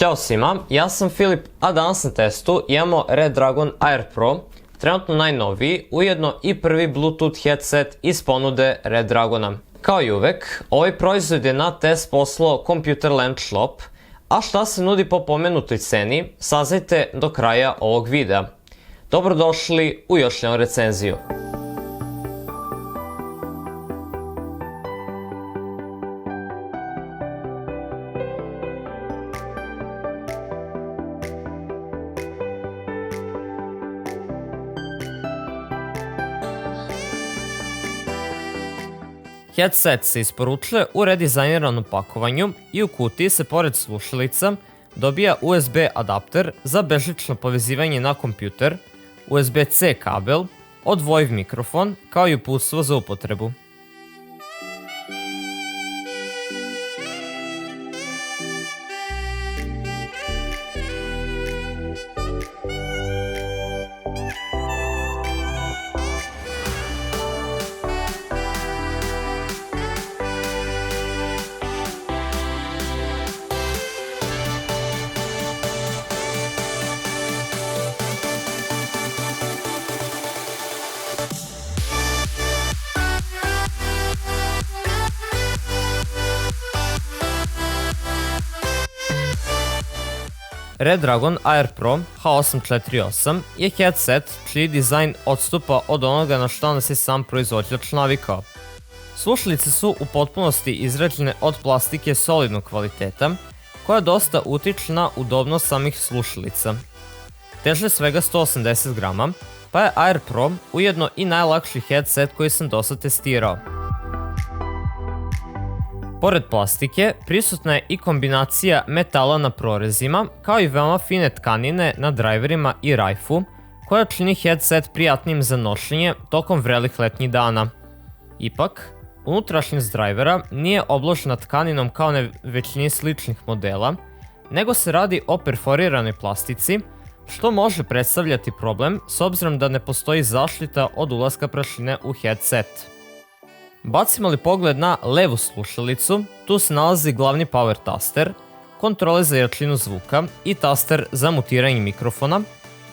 Ćao svima, ja sam Filip, a danas na testu imamo Redragon Air Pro, trenutno najnoviji, ujedno i prvi Bluetooth headset iz ponude Redragona. Kao i uvek, ovaj proizvod je na test poslao Computerland Shop, a šta se nudi po pomenutoj ceni, saznajte do kraja ovog videa. Dobrodošli u još jednu recenziju. Headset se isporučuje u redizajniranom pakovanju i u kutiji se pored slušalica dobija USB adapter za bežično povezivanje na kompjuter, USB-C kabel, odvojiv mikrofon kao i uputstvo za upotrebu. Redragon Air Pro H848 je headset čiji dizajn odstupa od onoga na što nas je sam proizvođač navikao. Slušalice su u potpunosti izrađene od plastike solidnog kvaliteta, koja dosta utiče na udobnost samih slušalica. Teže svega 180 grama, pa je Air Pro ujedno i najlakši headset koji sam dosad testirao. Pored plastike, prisutna je i kombinacija metala na prorezima, kao i veoma fine tkanine na driverima i rajfu, koja čini headset prijatnim za nošenje tokom vrelih letnjih dana. Ipak, unutrašnjost drivera nije obložena tkaninom kao na većini sličnih modela, nego se radi o perforiranoj plastici, što može predstavljati problem s obzirom da ne postoji zaštita od ulaska prašine u headset. Bacimo li pogled na levu slušalicu, tu se nalazi glavni power taster, kontrole za jačinu zvuka i taster za mutiranje mikrofona,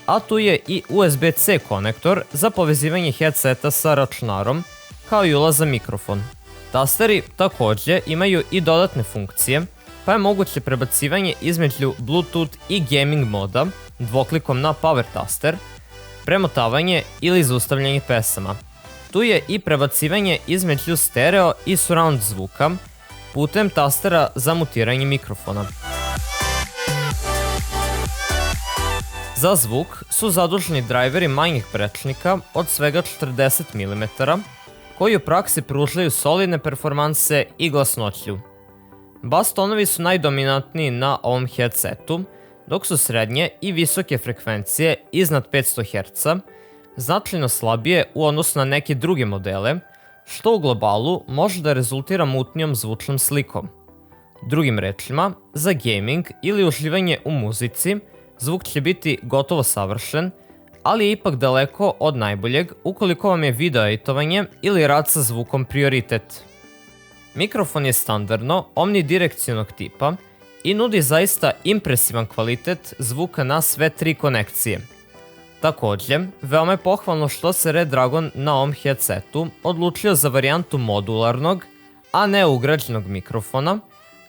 a tu je i USB-C konektor za povezivanje headseta sa računarom, kao i ulaz za mikrofon. Tasteri također imaju i dodatne funkcije, pa je moguće prebacivanje između Bluetooth i gaming moda dvoklikom na power taster, premotavanje ili zaustavljanje pesama. Tu je i prebacivanje između stereo i surround zvuka putem tastera za mutiranje mikrofona. Za zvuk su zaduženi driveri manjih prečnika od svega 40 mm, koji u praksi pružaju solidne performanse i glasnoću. Bas tonovi su najdominantniji na ovom headsetu, dok su srednje i visoke frekvencije iznad 500 Hz, značajno slabije u odnosu na neke druge modele, što u globalu može da rezultira mutnijom zvučnom slikom. Drugim rečima, za gaming ili uživanje u muzici, zvuk će biti gotovo savršen, ali je ipak daleko od najboljeg ukoliko vam je video editovanje ili rad sa zvukom prioritet. Mikrofon je standardno omnidirekcionog tipa i nudi zaista impresivan kvalitet zvuka na sve tri konekcije. Također, veoma je pohvalno što se Redragon na ovom headsetu odlučio za varijantu modularnog, a ne ugrađenog mikrofona,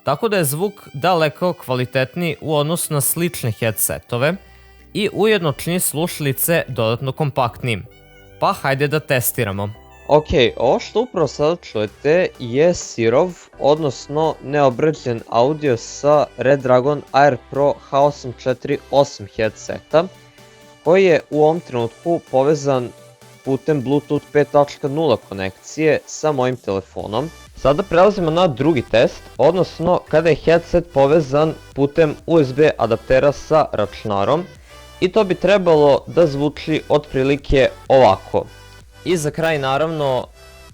tako da je zvuk daleko kvalitetniji u odnosu na slične headsetove i ujedno čini slušalice dodatno kompaktnijim. Pa hajde da testiramo. Ok, ovo što upravo sada čujete je sirov, odnosno neobrađen audio sa Redragon Air Pro H848 headseta, koji je u ovom trenutku povezan putem Bluetooth 5.0 konekcije sa mojim telefonom. Sada prelazimo na drugi test, odnosno kada je headset povezan putem USB adaptera sa računarom, i to bi trebalo da zvuči otprilike ovako. I za kraj naravno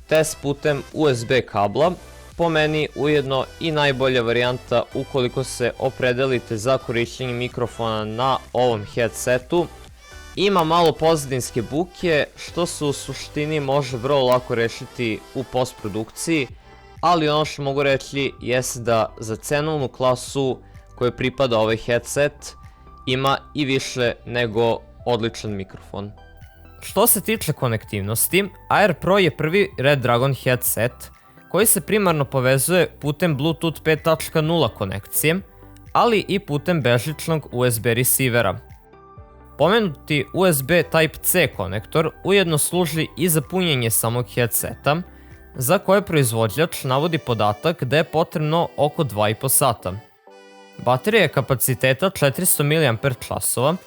test putem USB kabla, po meni ujedno i najbolja varijanta ukoliko se opredelite za korištenje mikrofona na ovom headsetu. Ima malo pozadinske buke, što se u suštini može vrlo lako rešiti u postprodukciji, ali ono što mogu reći jeste da za cenovnu klasu kojoj pripada ovaj headset ima i više nego odličan mikrofon. Što se tiče konektivnosti, Air Pro je prvi Red Dragon headset koji se primarno povezuje putem Bluetooth 5.0 konekcije, ali i putem bežičnog USB receivera. Pomenuti USB Type-C konektor ujedno služi i za punjenje samog headseta, za koje proizvođač navodi podatak da je potrebno oko 2,5 sata. Baterija je kapaciteta 400 mAh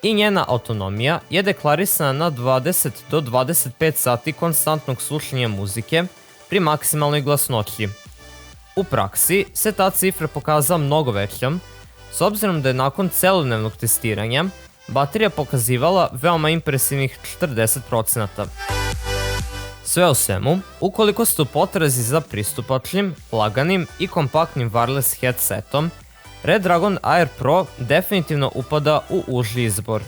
i njena autonomija je deklarisana na 20 do 25 sati konstantnog slušanja muzike pri maksimalnoj glasnoći. U praksi se ta cifra pokazala mnogo većom, s obzirom da je nakon celodnevnog testiranja baterija pokazivala veoma impresivnih 40%. Sve u svemu, ukoliko ste u potrazi za pristupačnim, laganim i kompaktnim wireless headsetom, Red Dragon Air Pro definitivno upada u uži izbor.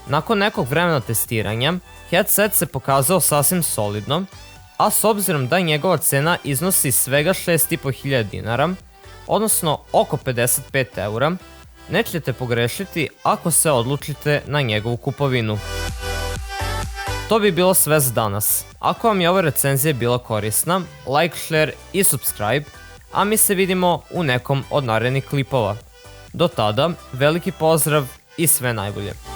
Nakon nekog vremena testiranja, headset se pokazao sasvim solidno, a s obzirom da njegova cena iznosi svega 6.500 dinara, odnosno oko 55 eura, nećete pogrešiti ako se odlučite na njegovu kupovinu. To bi bilo sve za danas. Ako vam je ova recenzija bila korisna, like, share i subscribe, a mi se vidimo u nekom od narednih klipova. Do tada, veliki pozdrav i sve najbolje.